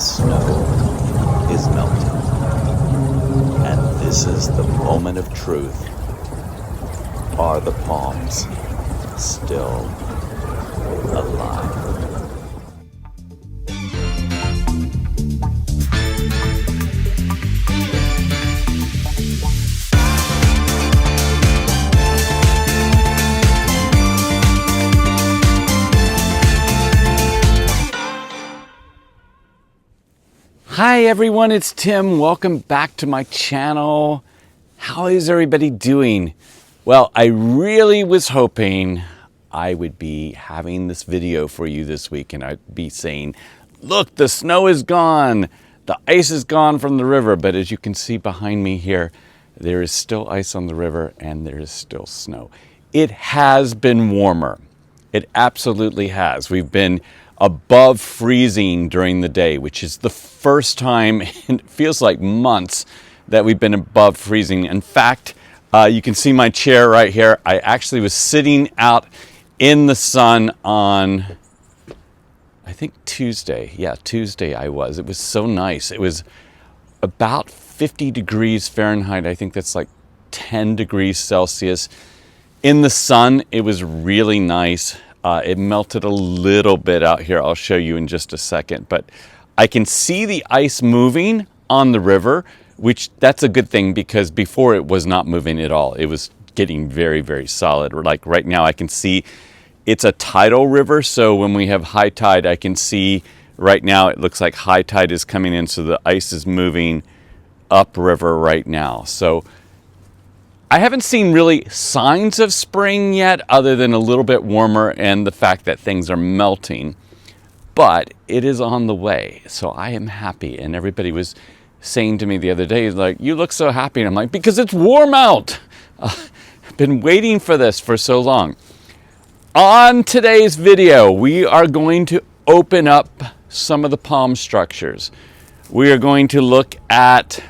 snow is melting. And this is the moment of truth. Are the palms still alive? Hi everyone, it's Tim. Welcome back to my channel. How is everybody doing? Well, I really was hoping I would be having this video for you this week and I'd be saying, look, the snow is gone. The ice is gone from the river. But as you can see behind me here, there is still ice on the river and there is still snow. It has been warmer. It absolutely has. We've been above freezing during the day, which is the first time in it feels like months that we've been above freezing. In fact, you can see my chair right here. I actually was sitting out in the sun on, I think Tuesday. Yeah, Tuesday I was. It was so nice. It was about 50 degrees Fahrenheit. I think that's like 10 degrees Celsius. In the sun, it was really nice. It melted a little bit out here. I'll show you in just a second, but I can see the ice moving on the river, which that's a good thing because before it was not moving at all. It was getting very, very solid. Like right now I can see it's a tidal river. So when we have high tide, I can see right now it looks like high tide is coming in. So the ice is moving upriver right now. So I haven't seen really signs of spring yet other than a little bit warmer and the fact that things are melting, but it is on the way. So I am happy. And everybody was saying to me the other day, like, you look so happy. And I'm like, because it's warm out. I've been waiting for this for so long. On today's video, we are going to open up some of the palm structures. We are going to look at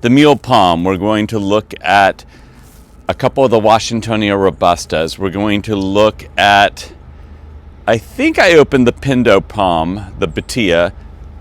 the Mule palm. We're going to look at a couple of the Washingtonia Robustas. We're going to look at, I think I opened the Pindo palm, the Butia.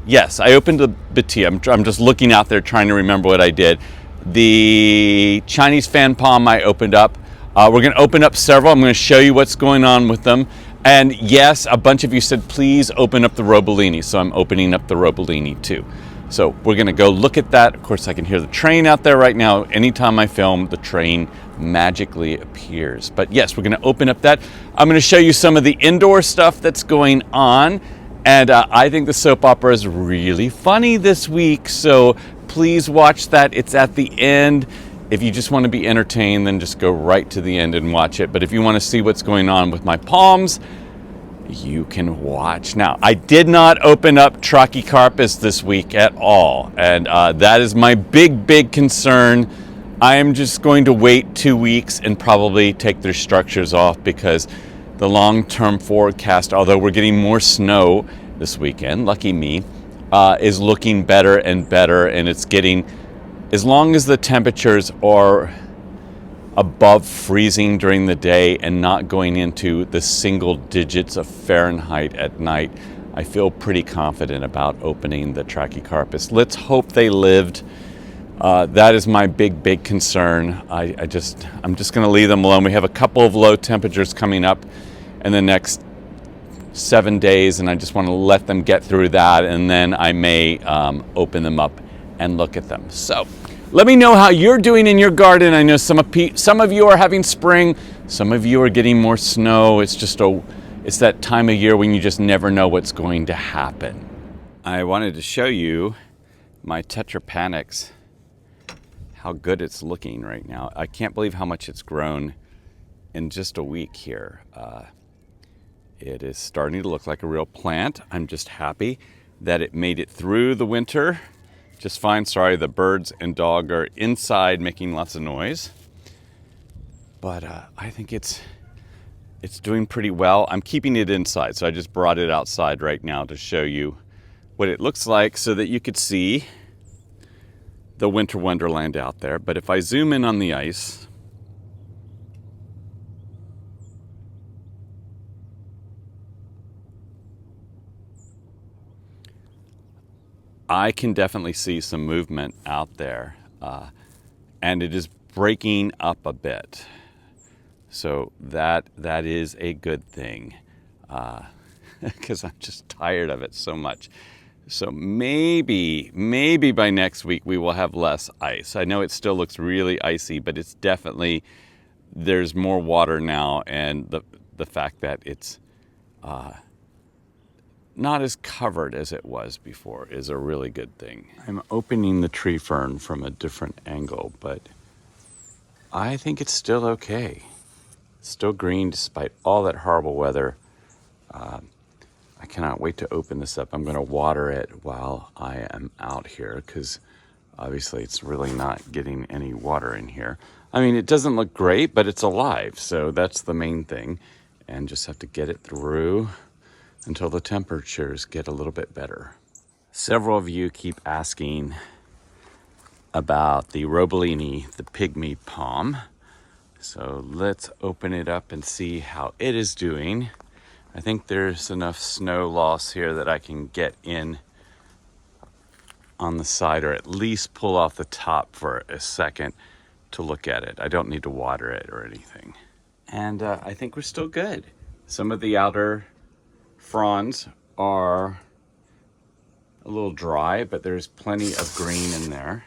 Yes, I opened the Butia. I'm just looking out there trying to remember what I did. The Chinese fan palm I opened up. We're going to open up several. I'm going to show you what's going on with them. And yes, a bunch of you said, please open up the Roebelenii. So I'm opening up the Roebelenii too. So we're going to go look at that. Of course, I can hear the train out there right now. Anytime I film, the train magically appears. But yes, we're going to open up that. I'm going to show you some of the indoor stuff that's going on. And I think the soap opera is really funny this week. So please watch that. It's at the end. If you just want to be entertained, then just go right to the end and watch it. But if you want to see what's going on with my palms, you can watch. Now, I did not open up Trachycarpus this week at all, and that is my big concern. I am just going to wait 2 weeks and probably take their structures off because the long-term forecast, although we're getting more snow this weekend, lucky me, is looking better and better, and it's getting, as long as the temperatures are above freezing during the day and not going into the single digits of Fahrenheit at night, I feel pretty confident about opening the Trachycarpus. Let's hope they lived. That is my big concern. I'm just going to leave them alone. We have a couple of low temperatures coming up in the next 7 days, and I just want to let them get through that, and then I may open them up and look at them. So let me know how you're doing in your garden. I know some of you are having spring, some of you are getting more snow. It's that time of year when you just never know what's going to happen. I wanted to show you my Tetrapanex, how good it's looking right now. I can't believe how much it's grown in just a week here. It is starting to look like a real plant. I'm just happy that it made it through the winter just fine. Sorry, the birds and dog are inside making lots of noise. But I think it's doing pretty well. I'm keeping it inside, so I just brought it outside right now to show you what it looks like so that you could see the winter wonderland out there. But if I zoom in on the ice, I can definitely see some movement out there, and it is breaking up a bit. So that is a good thing, because I'm just tired of it so much. So maybe by next week we will have less ice. I know it still looks really icy, but it's definitely, there's more water now, and the fact that it's not as covered as it was before is a really good thing. I'm opening the tree fern from a different angle, but I think it's still okay. It's still green despite all that horrible weather. I cannot wait to open this up. I'm going to water it while I am out here, because obviously it's really not getting any water in here. I mean, it doesn't look great, but it's alive, so that's the main thing. And just have to get it through until the temperatures get a little bit better. Several of you keep asking about the Roebelenii, the pygmy palm. So let's open it up and see how it is doing. I think there's enough snow loss here that I can get in on the side, or at least pull off the top for a second to look at it. I don't need to water it or anything. And I think we're still good. Some of the outer fronds are a little dry, but there's plenty of green in there.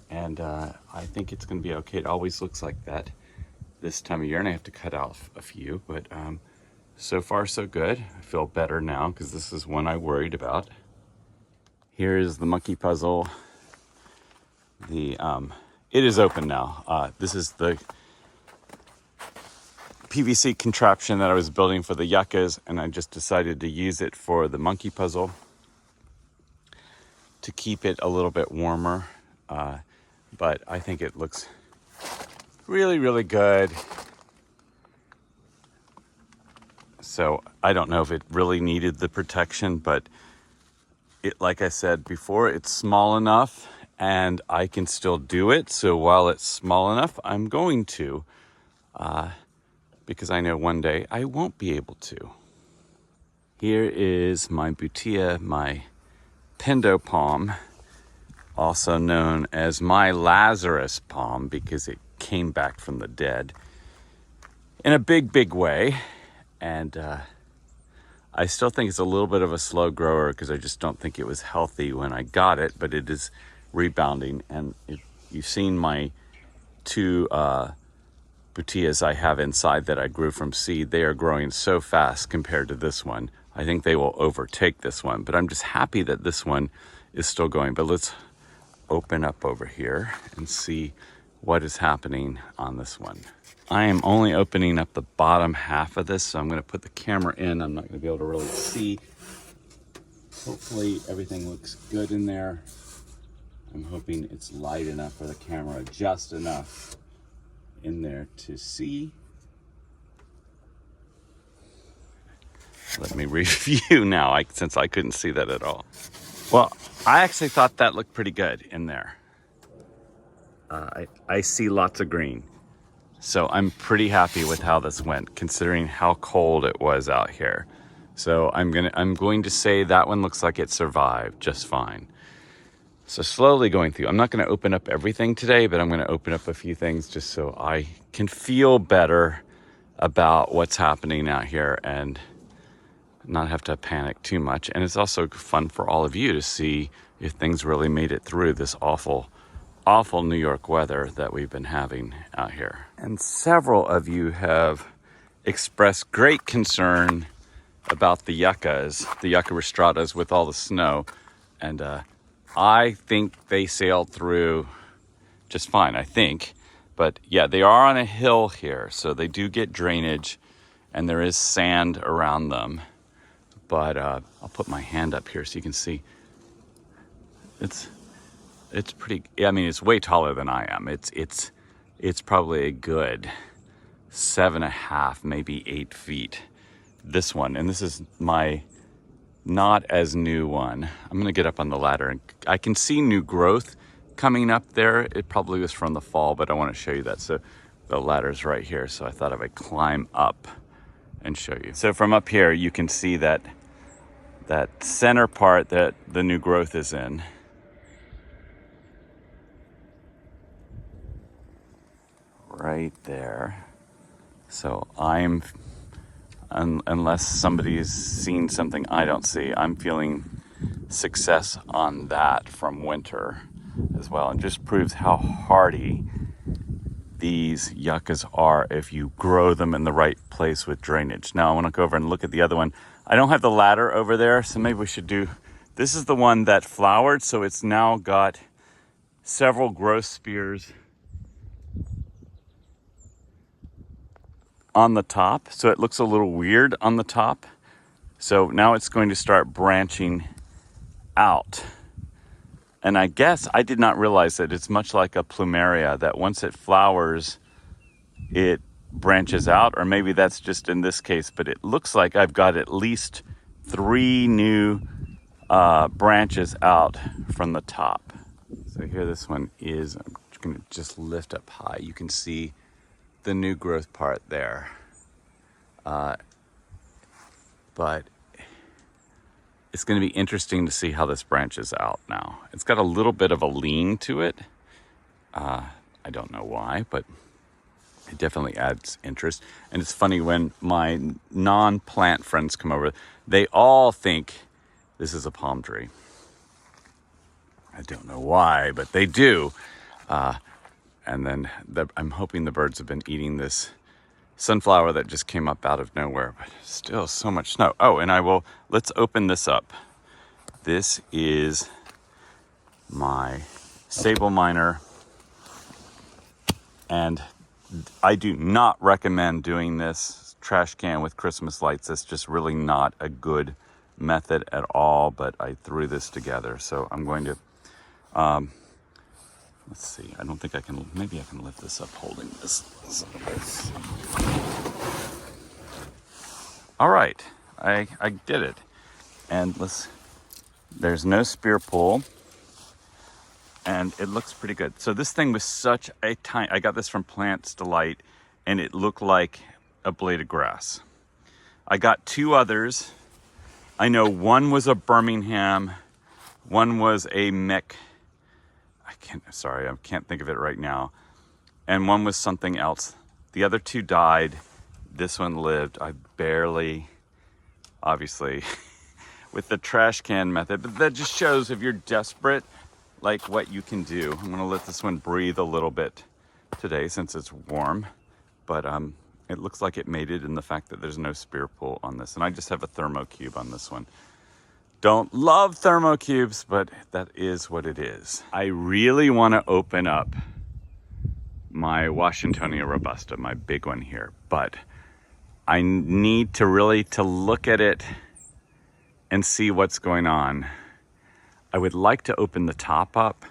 And I think it's going to be okay. It always looks like that this time of year, and I have to cut off a few, but so far so good. I feel better now, because this is one I worried about. Here is the monkey puzzle. It is open now. This is the PVC contraption that I was building for the yuccas, and I just decided to use it for the monkey puzzle to keep it a little bit warmer. But I think it looks really, really good. So I don't know if it really needed the protection, but it, like I said before, it's small enough and I can still do it. So while it's small enough, I'm going to, because I know one day I won't be able to. Here is my Butia, my Pindo palm, also known as my Lazarus palm, because it came back from the dead in a big, big way. And I still think it's a little bit of a slow grower, because I just don't think it was healthy when I got it, but it is rebounding. And you've seen my two Butias I have inside that I grew from seed. They are growing so fast compared to this one. I think they will overtake this one, but I'm just happy that this one is still going. But let's open up over here and see what is happening on this one. I am only opening up the bottom half of this, so I'm going to put the camera in. I'm not going to be able to really see. Hopefully everything looks good in there. I'm hoping it's light enough for the camera, just enough in there to see. Let me review now, since I couldn't see that at all. Well, I actually thought that looked pretty good in there. I see lots of green. So I'm pretty happy with how this went, considering how cold it was out here. So I'm going to say that one looks like it survived just fine. So slowly going through. I'm not going to open up everything today, but I'm going to open up a few things just so I can feel better about what's happening out here and not have to panic too much. And it's also fun for all of you to see if things really made it through this awful New York weather that we've been having out here. And several of you have expressed great concern about the yuccas, the Yucca Rostratas with all the snow. And I think they sailed through just fine, I think. But yeah, they are on a hill here, so they do get drainage and there is sand around them. But I'll put my hand up here so you can see. It's pretty, I mean, it's way taller than I am. It's probably a good 7.5, maybe 8 feet. This one, and this is my not as new one. I'm gonna get up on the ladder and I can see new growth coming up there. It probably was from the fall, but I wanna show you that. So the ladder's right here. So I thought I would climb up and show you. So from up here, you can see that that center part that the new growth is in. Right there. So unless somebody's seen something I don't see, I'm feeling success on that from winter as well. And just proves how hardy these yuccas are if you grow them in the right place with drainage. Now I want to go over and look at the other one. I don't have the ladder over there, so maybe we should do, this is the one that flowered, so it's now got several growth spears on the top, so it looks a little weird on the top. So now it's going to start branching out. And I guess I did not realize that it's much like a plumeria, that once it flowers, it branches out, or maybe that's just in this case, but it looks like I've got at least 3 new branches out from the top. So here this one is, I'm gonna just lift up high. You can see the new growth part there. But it's going to be interesting to see how this branches out now. It's got a little bit of a lean to it. I don't know why, but it definitely adds interest. And it's funny, when my non-plant friends come over, they all think this is a palm tree. I don't know why, but they do. And then I'm hoping the birds have been eating this sunflower that just came up out of nowhere, but still so much snow. Oh, and let's open this up. This is my Sabal miner, and I do not recommend doing this trash can with Christmas lights. It's just really not a good method at all, but I threw this together. So I'm going to, let's see, I don't think I can, maybe I can lift this up holding this. All right, I did it. And there's no spear pull, and it looks pretty good. So this thing was such a tiny, I got this from Plants Delight, and it looked like a blade of grass. I got 2 others. I know one was a Birmingham, one was a Mick. I can't think of it right now. And one was something else. The other 2 died. This one lived. I barely, obviously, with the trash can method, but that just shows if you're desperate, like what you can do. I'm gonna let this one breathe a little bit today since it's warm, but it looks like it made it in the fact that there's no spear pull on this. And I just have a thermocube on this one. Don't love thermocubes, but that is what it is. I really want to open up my Washingtonia Robusta, my big one here, but I need to really look at it and see what's going on. I would like to open the top up,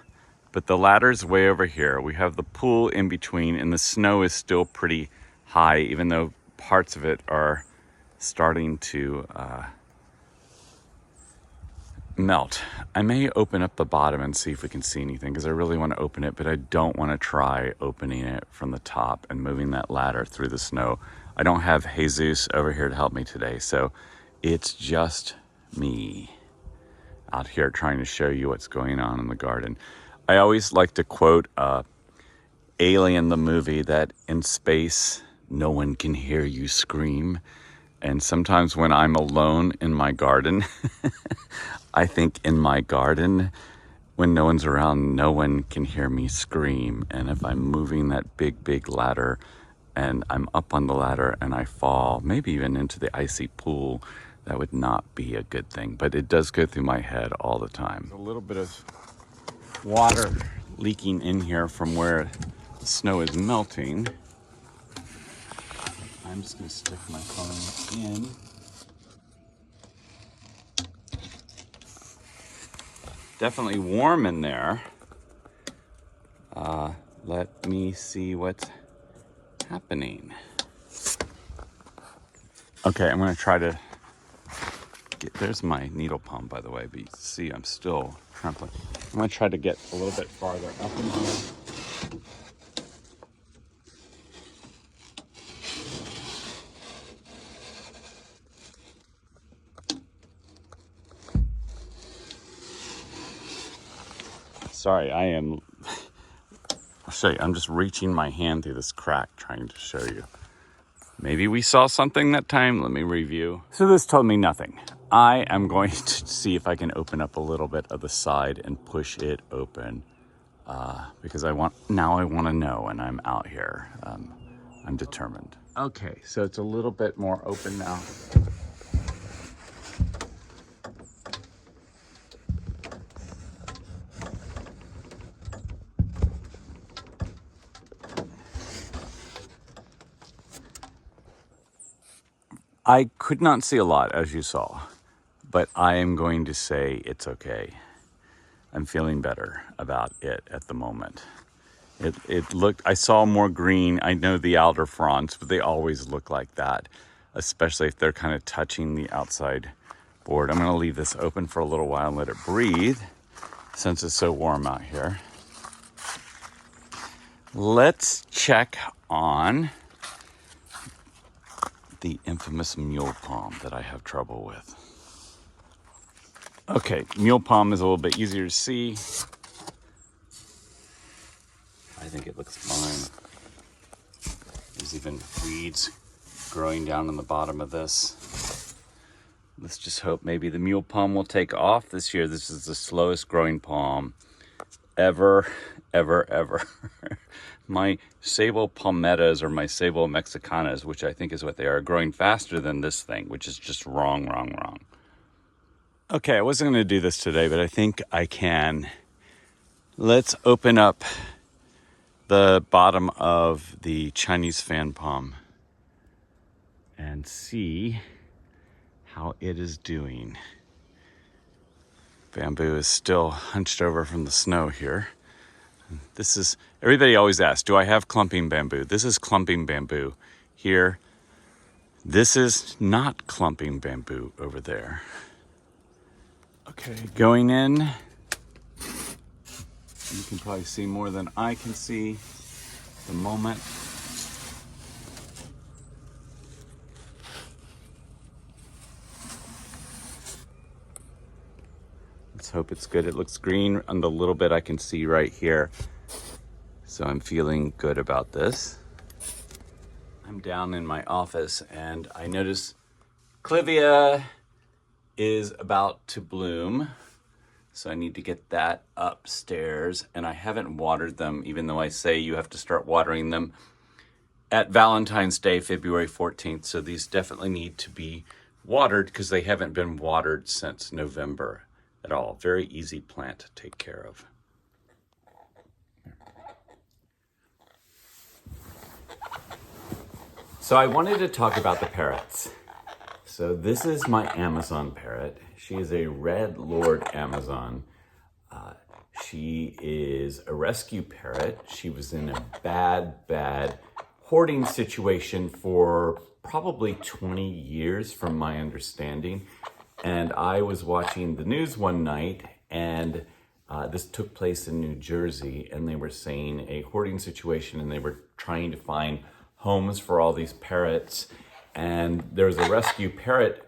but the ladder's way over here. We have the pool in between, and the snow is still pretty high, even though parts of it are starting to melt. I may open up the bottom and see if we can see anything, because I really want to open it, but I don't want to try opening it from the top and moving that ladder through the snow. I don't have Jesus over here to help me today, so it's just me out here trying to show you what's going on in the garden. I always like to quote Alien, the movie, that in space, no one can hear you scream. And sometimes when I'm alone in my garden, I think in my garden, when no one's around, no one can hear me scream. And if I'm moving that big ladder and I'm up on the ladder and I fall, maybe even into the icy pool, that would not be a good thing. But it does go through my head all the time. There's a little bit of water leaking in here from where the snow is melting. I'm just going to stick my phone in. Definitely warm in there. Let me see what's happening. Okay, I'm going to try to there's my needle pump, by the way, but you see I'm still trampling. I'm going to try to get a little bit farther up in here. Sorry, I'll show you. I'm just reaching my hand through this crack trying to show you. Maybe we saw something that time. Let me review. So this told me nothing. I am going to see if I can open up a little bit of the side and push it open because I want to know, and I'm out here. I'm determined. Okay, so it's a little bit more open now. I could not see a lot, as you saw, but I am going to say it's okay. I'm feeling better about it at the moment. It looked, I saw more green. I know the outer fronds, but they always look like that, especially if they're kind of touching the outside board. I'm going to leave this open for a little while and let it breathe since it's so warm out here. Let's check on the infamous mule palm that I have trouble with. Okay, mule palm is a little bit easier to see. I think it looks fine. There's even weeds growing down in the bottom of this. Let's just hope maybe the mule palm will take off this year. This is the slowest growing palm ever. My Sabal palmettas or my Sabal mexicanas, which I think is what they are growing faster than this thing, which is just wrong. Okay, I wasn't going to do this today, but I think I can. Let's open up the bottom of the Chinese fan palm and see how it is doing. Bamboo is still hunched over from the snow here. This is, everybody always asks, do I have clumping bamboo? This is clumping bamboo here. This is not clumping bamboo over there. Okay, going in. You can probably see more than I can see at the moment. Let's hope it's good. It looks green on the little bit I can see right here. So I'm feeling good about this. I'm down in my office and I notice Clivia is about to bloom. So I need to get that upstairs, and I haven't watered them, even though I say you have to start watering them at Valentine's Day, February 14th. So these definitely need to be watered because they haven't been watered since November at all. Very easy plant to take care of. So I wanted to talk about the parrots. So this is my Amazon parrot. She is a red lord Amazon. She is a rescue parrot. She was in a bad hoarding situation for probably 20 years from my understanding. And I was watching the news one night, and this took place in New Jersey, and they were saying a hoarding situation, and they were trying to find homes for all these parrots. And there was a rescue parrot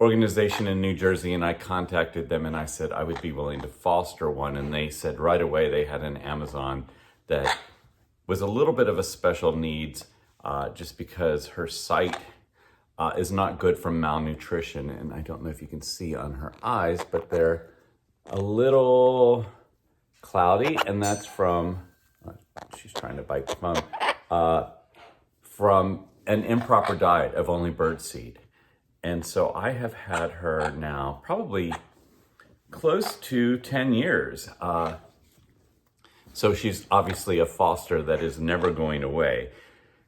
organization in New Jersey, and I contacted them and I said I would be willing to foster one. And they said right away they had an Amazon that was a little bit of a special needs just because her sight is not good from malnutrition. And I don't know if you can see on her eyes, but they're a little cloudy, and that's from, she's trying to bite the phone, from an improper diet of only birdseed. And so I have had her now probably close to 10 years. So she's obviously a foster that is never going away.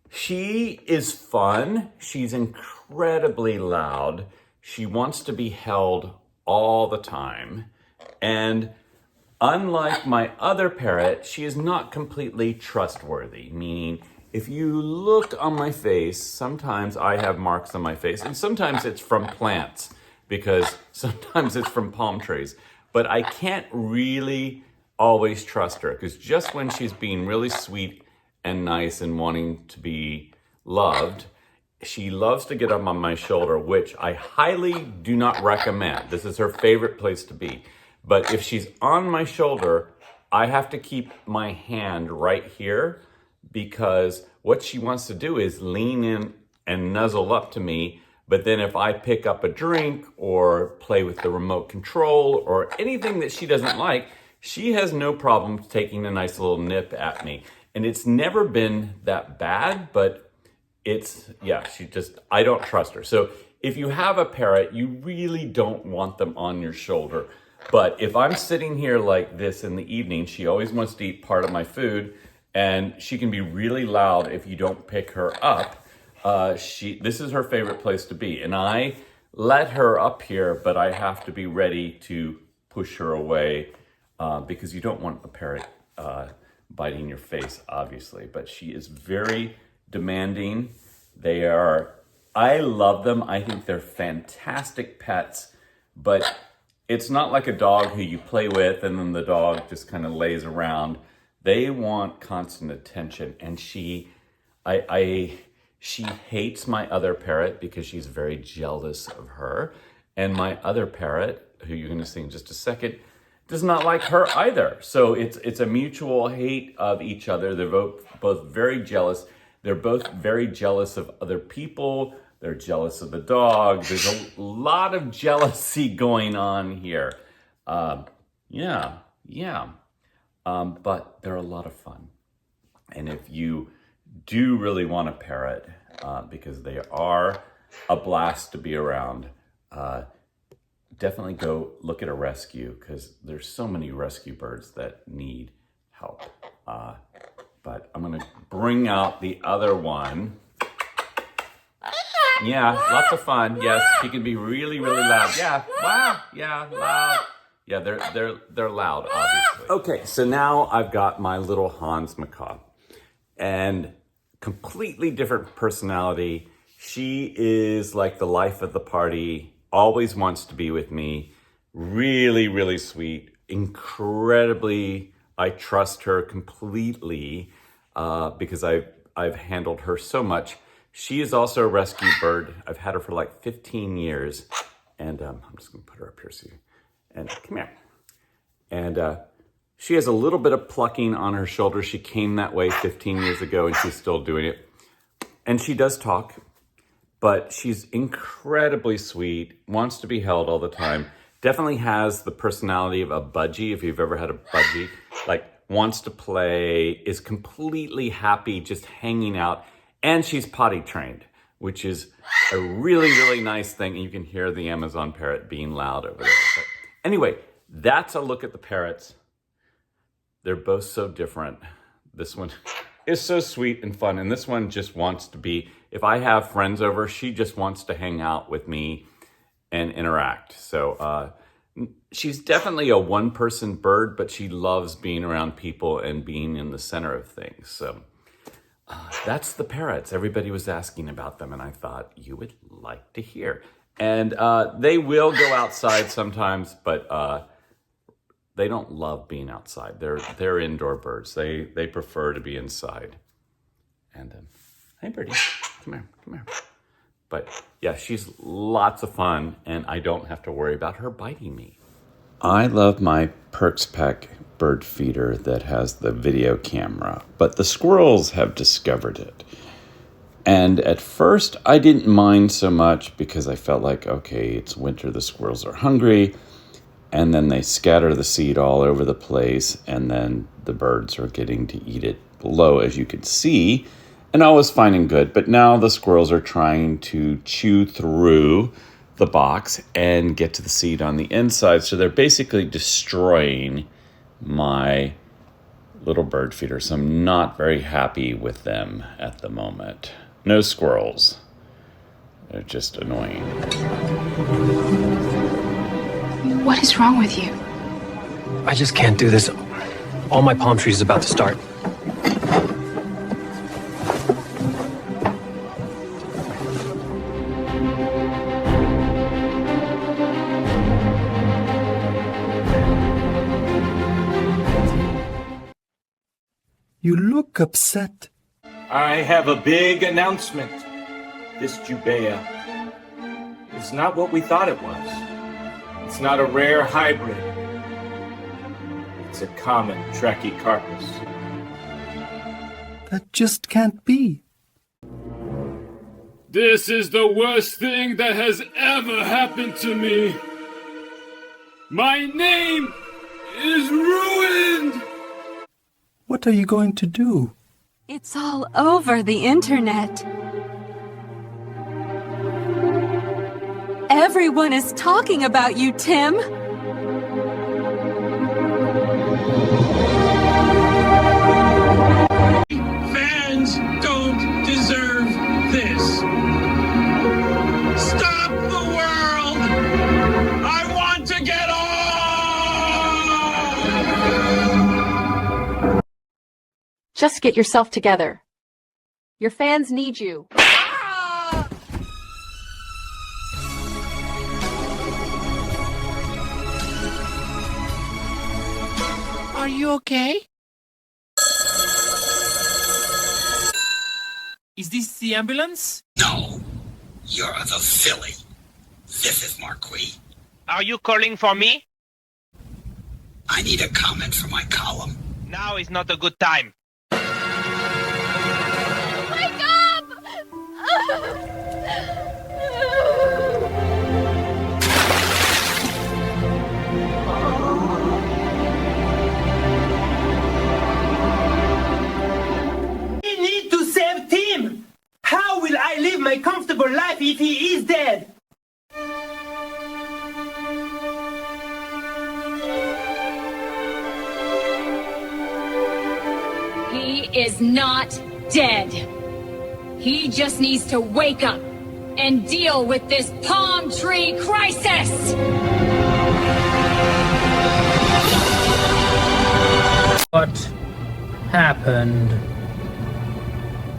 She is fun. She's incredibly loud. She wants to be held all the time. And unlike my other parrot, she is not completely trustworthy, meaning if you look on my face, sometimes I have marks on my face, and sometimes it's from plants, because sometimes it's from palm trees. But I can't really always trust her, because just when she's being really sweet and nice and wanting to be loved, she loves to get up on my shoulder, which I highly do not recommend. This is her favorite place to be. But if she's on my shoulder, I have to keep my hand right here because what she wants to do is lean in and nuzzle up to me. But then if I pick up a drink or play with the remote control or anything that she doesn't like, she has no problem taking a nice little nip at me. And it's never been that bad, but I don't trust her. So if you have a parrot, you really don't want them on your shoulder. But if I'm sitting here like this in the evening, she always wants to eat part of my food, and she can be really loud if you don't pick her up. This is her favorite place to be, and I let her up here, but I have to be ready to push her away because you don't want a parrot biting your face, obviously. But she is very demanding. I love them. I think they're fantastic pets, but it's not like a dog who you play with and then the dog just kind of lays around. They want constant attention, and she hates my other parrot because she's very jealous of her. And my other parrot, who you're going to see in just a second, does not like her either. So it's a mutual hate of each other. They're both very jealous. They're both very jealous of other people. They're jealous of the dog. There's a lot of jealousy going on here. But they're a lot of fun. And if you do really want a parrot, because they are a blast to be around, definitely go look at a rescue, because there's so many rescue birds that need help. But I'm gonna bring out the other one. Yeah, lots of fun. Yes, she can be really, really loud. Yeah, wow, yeah, loud. Yeah, they're loud, obviously. Okay, so now I've got my little Hahn's Macaw, and completely different personality. She is like the life of the party, always wants to be with me, really, really sweet, incredibly, I trust her completely because I've handled her so much. She is also a rescue bird. I've had her for like 15 years, and I'm just gonna put her up here so you, and come here. And she has a little bit of plucking on her shoulder. She came that way 15 years ago, and she's still doing it. And she does talk, but she's incredibly sweet, wants to be held all the time. Definitely has the personality of a budgie, if you've ever had a budgie. Like, wants to play, is completely happy just hanging out. And she's potty trained, which is a really, really nice thing. And you can hear the Amazon parrot being loud over there. But anyway, that's a look at the parrots. They're both so different. This one is so sweet and fun. And this one just wants to be, if I have friends over, she just wants to hang out with me and interact. So she's definitely a one-person bird, but she loves being around people and being in the center of things. So that's the parrots. Everybody was asking about them, and I thought you would like to hear. And they will go outside sometimes, but they don't love being outside. They're indoor birds. They prefer to be inside. And hey, birdie, come here. But yeah, she's lots of fun, and I don't have to worry about her biting me. I love my Perks Pack bird feeder that has the video camera, but the squirrels have discovered it. And at first, I didn't mind so much because I felt like, okay, it's winter, the squirrels are hungry, and then they scatter the seed all over the place, and then the birds are getting to eat it below, as you can see, and all was fine and good. But now the squirrels are trying to chew through the box and get to the seed on the inside, so they're basically destroying my little bird feeder, so I'm not very happy with them at the moment. No squirrels. They're just annoying. What is wrong with you? I just can't do this. All my palm trees is about to start. You look upset. I have a big announcement. This Jubea is not what we thought it was. It's not a rare hybrid. It's a common Trachycarpus. That just can't be. This is the worst thing that has ever happened to me. My name is ruined! What are you going to do? It's all over the internet. Everyone is talking about you, Tim. Fans don't deserve this. Stop the world! I want to get off! Just get yourself together. Your fans need you. Are you okay? Is this the ambulance? No, you're the filly. This is Marquis. Are you calling for me? I need a comment for my column. Now is not a good time. Wake up! We need to save Tim! How will I live my comfortable life if he is dead? He is not dead. He just needs to wake up and deal with this palm tree crisis! What happened?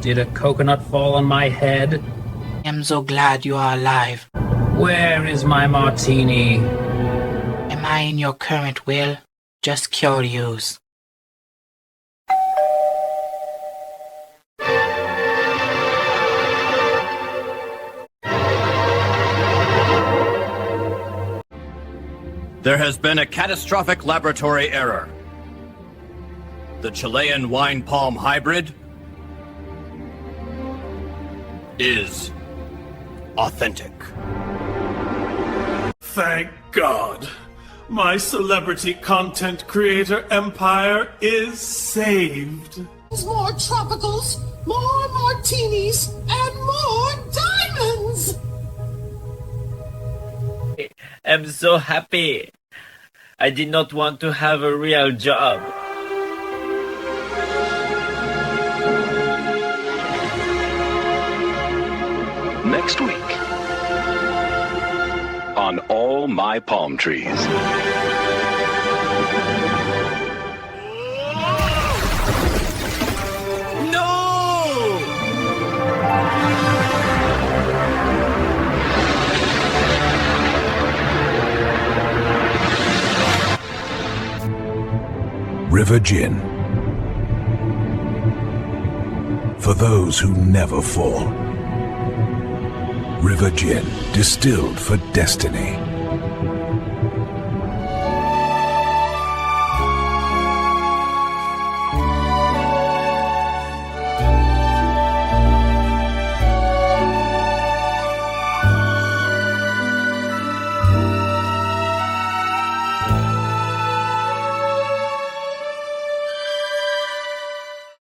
Did a coconut fall on my head? I'm so glad you are alive. Where is my martini? Am I in your current will? Just curious. There has been a catastrophic laboratory error. The Chilean wine palm hybrid is authentic. Thank God. My celebrity content creator empire is saved. More tropicals, more martinis, and more diamonds! I'm so happy. I did not want to have a real job. Next week on All My Palm Trees. River Gin. For those who never fall. River Gin, distilled for destiny.